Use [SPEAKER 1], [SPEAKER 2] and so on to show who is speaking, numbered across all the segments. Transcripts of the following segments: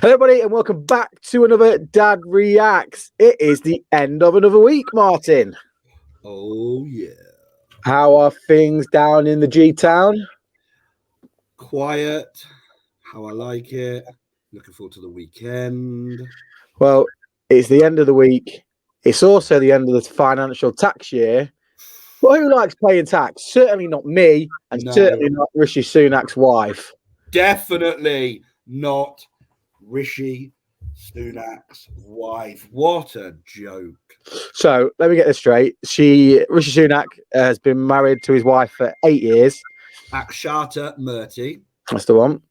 [SPEAKER 1] Hello, everybody, and welcome back to another Dad Reacts. It is the end of another week, Martin.
[SPEAKER 2] Oh, yeah.
[SPEAKER 1] How are things down in the G-Town?
[SPEAKER 2] Quiet. How I like it. Looking forward to the weekend.
[SPEAKER 1] Well, it's the end of the week. It's also the end of the financial tax year. But who likes paying tax? Certainly not me, and certainly not Rishi Sunak's wife.
[SPEAKER 2] Definitely not Rishi Sunak's wife. What a joke.
[SPEAKER 1] So let me get this straight. Rishi Sunak has been married to his wife for 8 years.
[SPEAKER 2] Akshata Murty.
[SPEAKER 1] That's the one.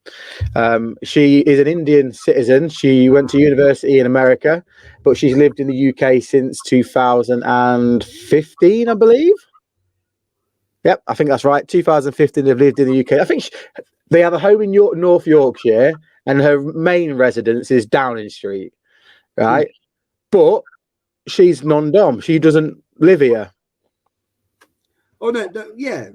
[SPEAKER 1] She is an Indian citizen. She went to university in America, but she's lived in the UK since 2015, I believe. Yep, I think that's right. 2015, they've lived in the UK. I think they have a home in North Yorkshire, and her main residence is Downing Street, right? But she's non-dom. She doesn't live here.
[SPEAKER 2] Oh, no, yeah.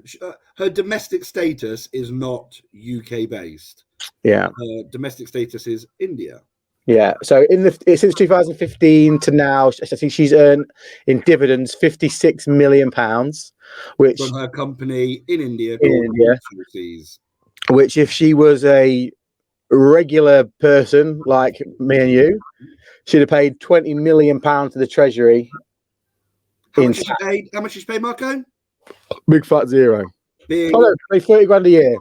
[SPEAKER 2] Her domestic status is not UK based.
[SPEAKER 1] Yeah.
[SPEAKER 2] Her domestic status is India.
[SPEAKER 1] Yeah. So since 2015 to now, I think she's earned in dividends £56 million, which
[SPEAKER 2] from her company in India.
[SPEAKER 1] Which, if she was a regular person like me and you, she'd have paid £20 million to the Treasury.
[SPEAKER 2] How much is paid, Marco?
[SPEAKER 1] Big fat zero. Oh, no, 30 grand a year.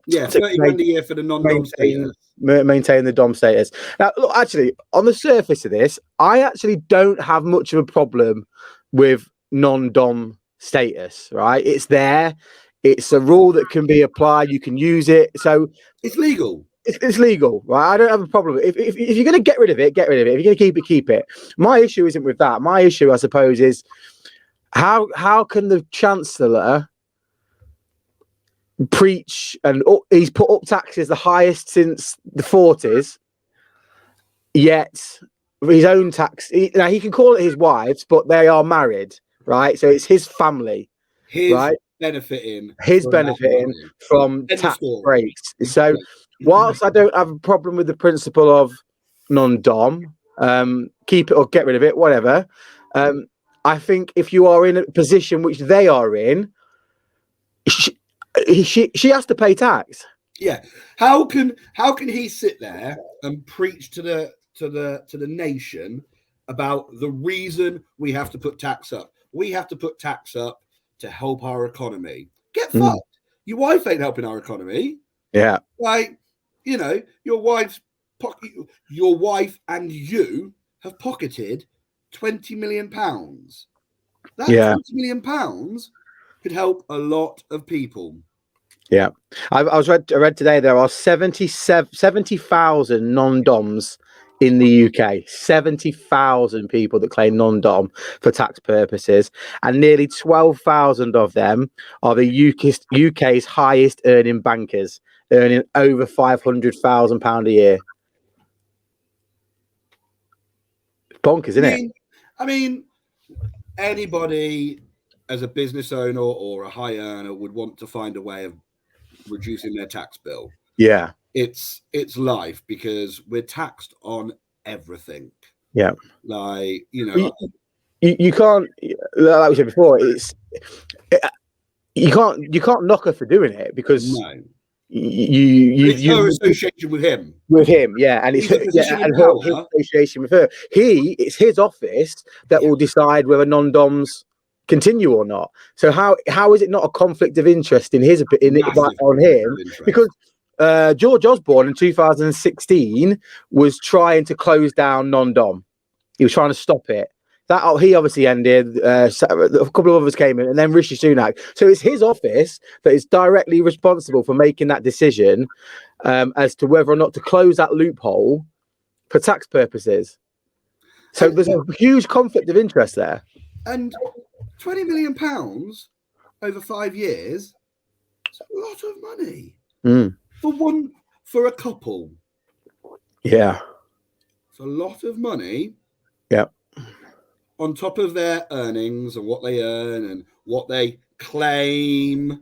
[SPEAKER 2] Yeah, 30 grand a year for the non-dom status.
[SPEAKER 1] Maintain the dom status. Now, look, actually, on the surface of this, I actually don't have much of a problem with non-dom status, right? It's there. It's a rule that can be applied. You can use it. So
[SPEAKER 2] it's legal.
[SPEAKER 1] It's legal, right? I don't have a problem. If you're going to get rid of it, get rid of it. If you're going to keep it. My issue isn't with that. My issue, I suppose, is how can the chancellor preach and he's put up taxes the highest since the 40s, yet his own tax, now he can call it his wives, but they are married, right? So it's his family, right?
[SPEAKER 2] Benefiting
[SPEAKER 1] from tax breaks. So whilst I don't have a problem with the principle of non-dom, keep it or get rid of it, whatever, I think if you are in a position which they are in, she has to pay tax.
[SPEAKER 2] Yeah. How can he sit there and preach to the nation about the reason we have to put tax up? We have to put tax up to help our economy. Get fucked. Your wife ain't helping our economy.
[SPEAKER 1] Yeah.
[SPEAKER 2] Like, your wife and you have pocketed £20 million. That £20 million could help a lot of people.
[SPEAKER 1] Yeah. I read today there are 70,000 non-doms in the UK. 70,000 people that claim non-dom for tax purposes, and nearly 12,000 of them are the UK's highest earning bankers, earning over £500,000 a year. Bonkers, isn't it?
[SPEAKER 2] I mean, anybody as a business owner or a high earner would want to find a way of reducing their tax bill.
[SPEAKER 1] Yeah,
[SPEAKER 2] it's life, because we're taxed on everything.
[SPEAKER 1] Yeah,
[SPEAKER 2] like
[SPEAKER 1] you can't, like we said before, you can't knock her for doing it, because
[SPEAKER 2] it's her association with him.
[SPEAKER 1] Yeah, and it's her association with her. It's his office that will decide whether non-doms continue or not. So how is it not a conflict of interest in his on him? Because George Osborne in 2016 was trying to close down non-dom. He was trying to stop it. He obviously ended. A couple of others came in, and then Rishi Sunak. So it's his office that is directly responsible for making that decision as to whether or not to close that loophole for tax purposes. So there's a huge conflict of interest there.
[SPEAKER 2] And £20 million over 5 years, it's a lot of money for a couple.
[SPEAKER 1] Yeah,
[SPEAKER 2] it's a lot of money.
[SPEAKER 1] Yeah.
[SPEAKER 2] On top of their earnings and what they earn and what they claim,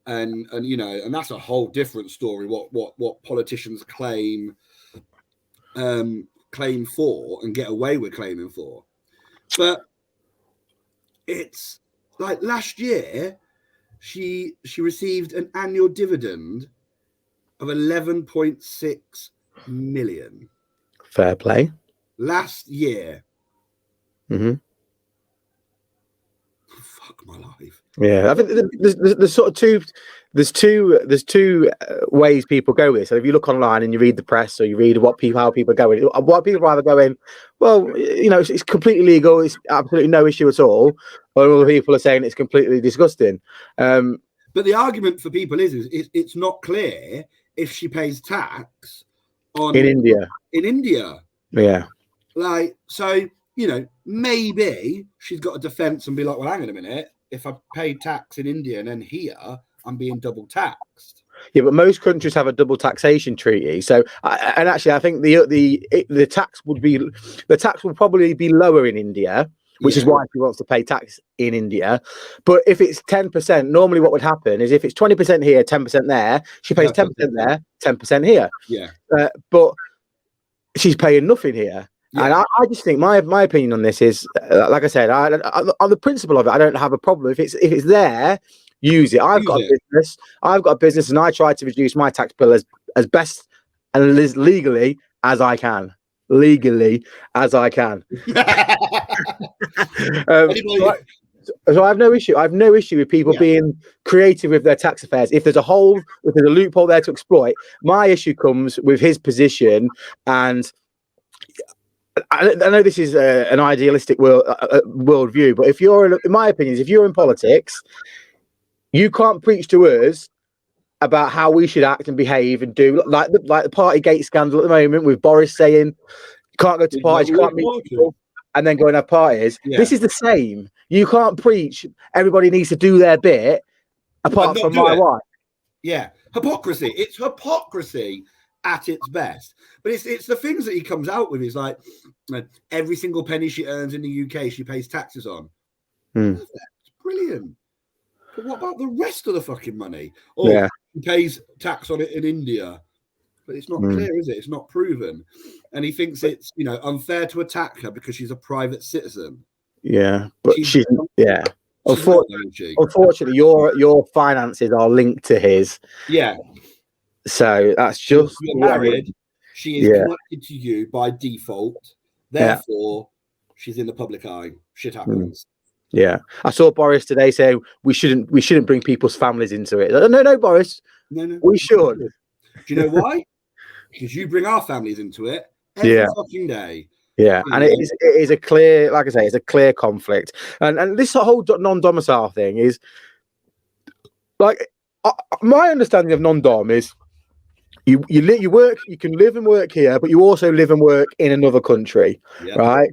[SPEAKER 2] and that's a whole different story. What politicians claim claim for and get away with claiming for. But it's like last year, she received an annual dividend of 11.6 million.
[SPEAKER 1] Fair play.
[SPEAKER 2] Last year.
[SPEAKER 1] Mm-hmm.
[SPEAKER 2] Fuck my life.
[SPEAKER 1] Yeah, I think there's sort of two. There's two ways people go with it. So if you look online and you read the press or you read how people are going, what people are either going, well, it's completely legal, it's absolutely no issue at all, or other people are saying it's completely disgusting.
[SPEAKER 2] But the argument for people is it's not clear if she pays tax
[SPEAKER 1] in India.
[SPEAKER 2] In India,
[SPEAKER 1] yeah.
[SPEAKER 2] Like, so maybe she's got a defense and be like, well, hang on a minute, if I pay tax in India and then here, I'm being double taxed.
[SPEAKER 1] Yeah, but most countries have a double taxation treaty. So, and actually, I think the tax will probably be lower in India, which is why she wants to pay tax in India. But if it's 10%, normally what would happen is if it's 20% here, 10% there, she pays 10% there, 10% here.
[SPEAKER 2] Yeah.
[SPEAKER 1] But she's paying nothing here. Yeah. And I just think my opinion on this is, like I said, on the principle of it, I don't have a problem. If it's there, use it. I've got a business, and I try to reduce my tax bill as best and as legally as I can. So I have no issue. I have no issue with people being creative with their tax affairs. If there's a hole, if there's a loophole there to exploit, my issue comes with his position. And I know this is an idealistic world view, but in my opinion, if you're in politics, you can't preach to us about how we should act and behave and do like the Partygate scandal at the moment with Boris saying you can't go to parties, you can't meet people, and then go and have parties. Yeah. This is the same. You can't preach everybody needs to do their bit apart from my wife.
[SPEAKER 2] Yeah, hypocrisy. It's hypocrisy at its best. But it's the things that he comes out with. He's like, every single penny she earns in the UK, she pays taxes on. It's brilliant. But what about the rest of the fucking money? Or he pays tax on it in India. But it's not clear, is it? It's not proven. And he thinks it's, unfair to attack her because she's a private citizen.
[SPEAKER 1] Yeah, but she's unfortunately, your finances are linked to his.
[SPEAKER 2] Yeah.
[SPEAKER 1] So that's just
[SPEAKER 2] you're married. She is connected to you by default. Therefore, she's in the public eye. Shit happens.
[SPEAKER 1] Yeah, I saw Boris today say we shouldn't bring people's families into it. No, Boris. No, we should.
[SPEAKER 2] Do you know why? Because you bring our families into it every fucking day.
[SPEAKER 1] Yeah, and it is a clear, like I say, it's a clear conflict, and this whole non-domicile thing is like my understanding of non-dom is you work, you can live and work here, but you also live and work in another country, right?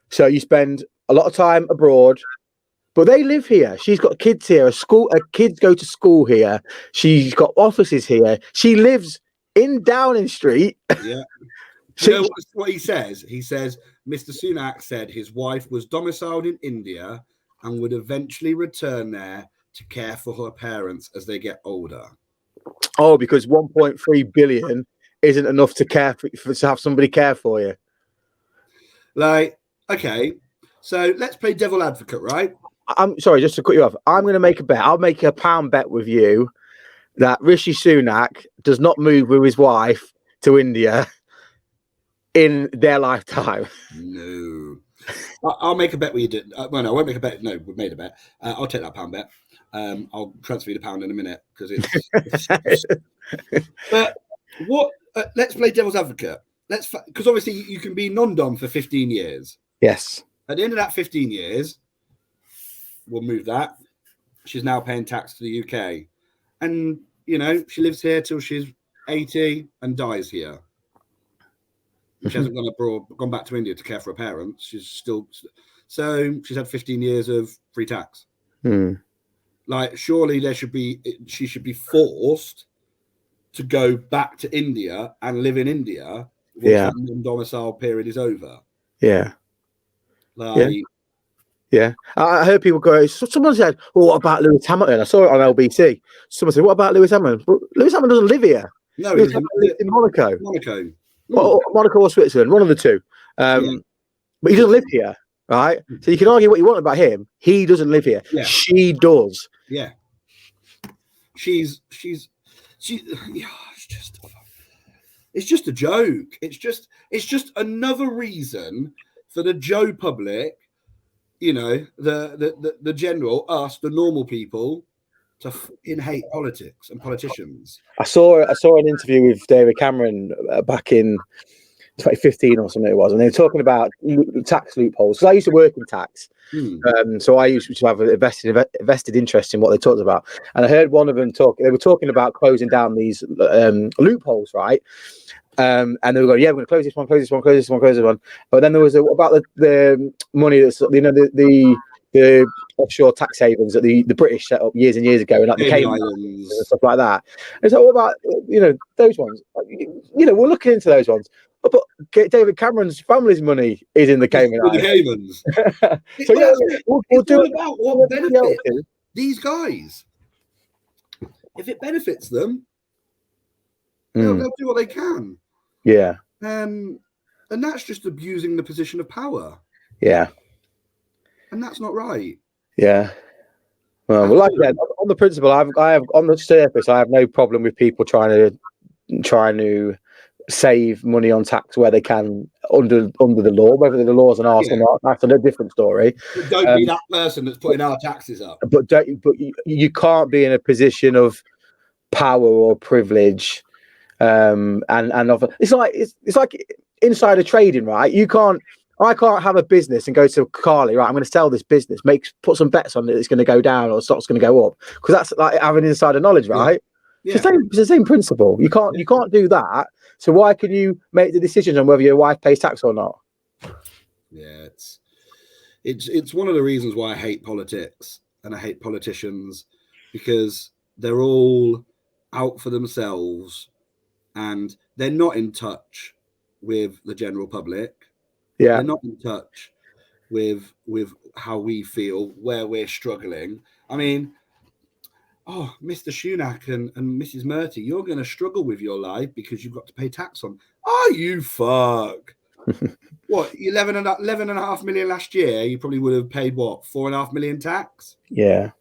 [SPEAKER 1] So you spend a lot of time abroad, but they live here. She's got kids here. Her kids go to school here. She's got offices here. She lives in Downing Street.
[SPEAKER 2] Yeah. You know what he says? He says, Mr. Sunak said his wife was domiciled in India and would eventually return there to care for her parents as they get older.
[SPEAKER 1] Oh, because 1.3 billion isn't enough to care to have somebody care for you.
[SPEAKER 2] Like, okay, so let's play devil advocate, right?
[SPEAKER 1] I'm sorry, just to cut you off. I'm going to make a bet. I'll make a pound bet with you that Rishi Sunak does not move with his wife to India in their lifetime.
[SPEAKER 2] No. I'll make a bet with you. Well, no, I won't make a bet. No, we've made a bet. I'll take that pound bet. I'll transfer you the pound in a minute because it's. But what? Let's play devil's advocate. Because obviously you can be non-dom for 15 years.
[SPEAKER 1] Yes.
[SPEAKER 2] At the end of that 15 years, we'll move that. She's now paying tax to the UK, and she lives here till she's 80 and dies here. She hasn't gone back to India to care for her parents. She's had 15 years of free tax. Like, surely she should be forced to go back to India and live in India once that non-domicile period is over.
[SPEAKER 1] Yeah.
[SPEAKER 2] Like,
[SPEAKER 1] yeah. I heard people go, someone said, well, what about Lewis Hamilton? I saw it on LBC. Someone said, what about Lewis Hamilton? But Lewis Hamilton doesn't live here.
[SPEAKER 2] No,
[SPEAKER 1] Lewis Hamilton lives in Monaco. or Monaco or Switzerland, one of the two. But he doesn't live here, right? So you can argue what you want about him. He doesn't live here.
[SPEAKER 2] Yeah.
[SPEAKER 1] She does.
[SPEAKER 2] Yeah. It's just a joke. It's just another reason for the Joe public, you know, the general, us, the normal people, to hate politics and politicians.
[SPEAKER 1] I saw an interview with David Cameron back in 2015 or something it was, and they were talking about tax loopholes. Because I used to work in tax, so I used to have a vested interest in what they talked about. And I heard one of them talk. They were talking about closing down these loopholes, right? And they were going, "Yeah, we're going to close this one, close this one, close this one, close this one." But then there was about the money that's, you know, the offshore tax havens that the British set up years and years ago, and like the Cayman Islands and stuff like that. And so, what about, you know, those ones? You know, we're looking into those ones. But David Cameron's family's money is in the Cayman Islands.
[SPEAKER 2] The Caymans.
[SPEAKER 1] So yeah, we'll do
[SPEAKER 2] all about what benefits these guys. If it benefits them, they'll do what they can.
[SPEAKER 1] Yeah.
[SPEAKER 2] And that's just abusing the position of power.
[SPEAKER 1] Yeah. And
[SPEAKER 2] that's not right.
[SPEAKER 1] Yeah. Well, like I said, on the principle, I have on the surface, I have no problem with people trying to save money on tax where they can under the law. Whether the law's an arse or not, that's a different story.
[SPEAKER 2] But don't be that person that's putting our taxes up.
[SPEAKER 1] But you can't be in a position of power or privilege. It's like insider trading, right? I can't have a business and go to Carly, right? I'm going to sell this business, put some bets on it. It's going to go down or stock's going to go up, because that's like having insider knowledge, right? Yeah. It's the same principle. You can't do that. So why can you make the decisions on whether your wife pays tax or not?
[SPEAKER 2] Yeah, it's one of the reasons why I hate politics and I hate politicians, because they're all out for themselves and they're not in touch with the general public.
[SPEAKER 1] Yeah,
[SPEAKER 2] they're not in touch with how we feel, where we're struggling. I mean, Mr. Sunak and Mrs. Murty, you're going to struggle with your life because you've got to pay tax on. Oh, you fuck. What, 11.5 million last year? You probably would have paid, what, 4.5 million tax?
[SPEAKER 1] Yeah.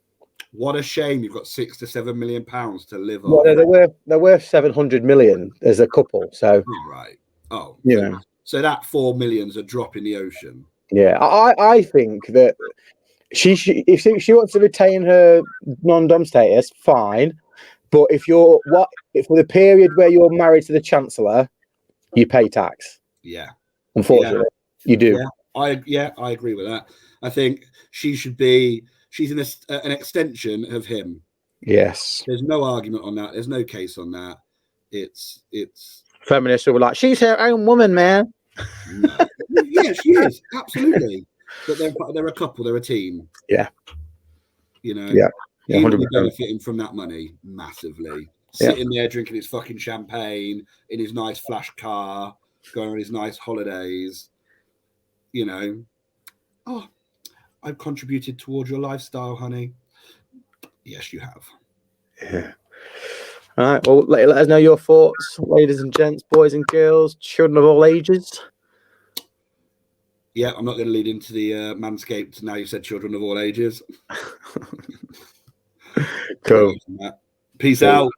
[SPEAKER 2] What a shame you've got £6 to £7 million to live
[SPEAKER 1] on. Well, they're worth 700 million as a couple. So,
[SPEAKER 2] right. Oh,
[SPEAKER 1] yeah.
[SPEAKER 2] So that 4 million's a drop in the ocean.
[SPEAKER 1] Yeah, I think that if she wants to retain her non-dom status, fine. But if for the period where you're married to the chancellor, you pay tax.
[SPEAKER 2] Yeah,
[SPEAKER 1] unfortunately, you do.
[SPEAKER 2] Yeah, I agree with that. I think she's an extension of him.
[SPEAKER 1] Yes,
[SPEAKER 2] there's no argument on that. There's no case on that. It's
[SPEAKER 1] feminists who were like, she's her own woman, man.
[SPEAKER 2] No. Yeah, she is, absolutely. But they're a couple, they're a team.
[SPEAKER 1] Yeah.
[SPEAKER 2] You know,
[SPEAKER 1] yeah,
[SPEAKER 2] he will be benefiting from that money massively. Sitting there drinking his fucking champagne in his nice flash car, going on his nice holidays. You know, I've contributed towards your lifestyle, honey. Yes, you have.
[SPEAKER 1] Yeah. All right. Well, let us know your thoughts, ladies and gents, boys and girls, children of all ages.
[SPEAKER 2] Yeah, I'm not going to lead into the Manscaped. Now you've said children of all ages.
[SPEAKER 1] Cool.
[SPEAKER 2] Peace out.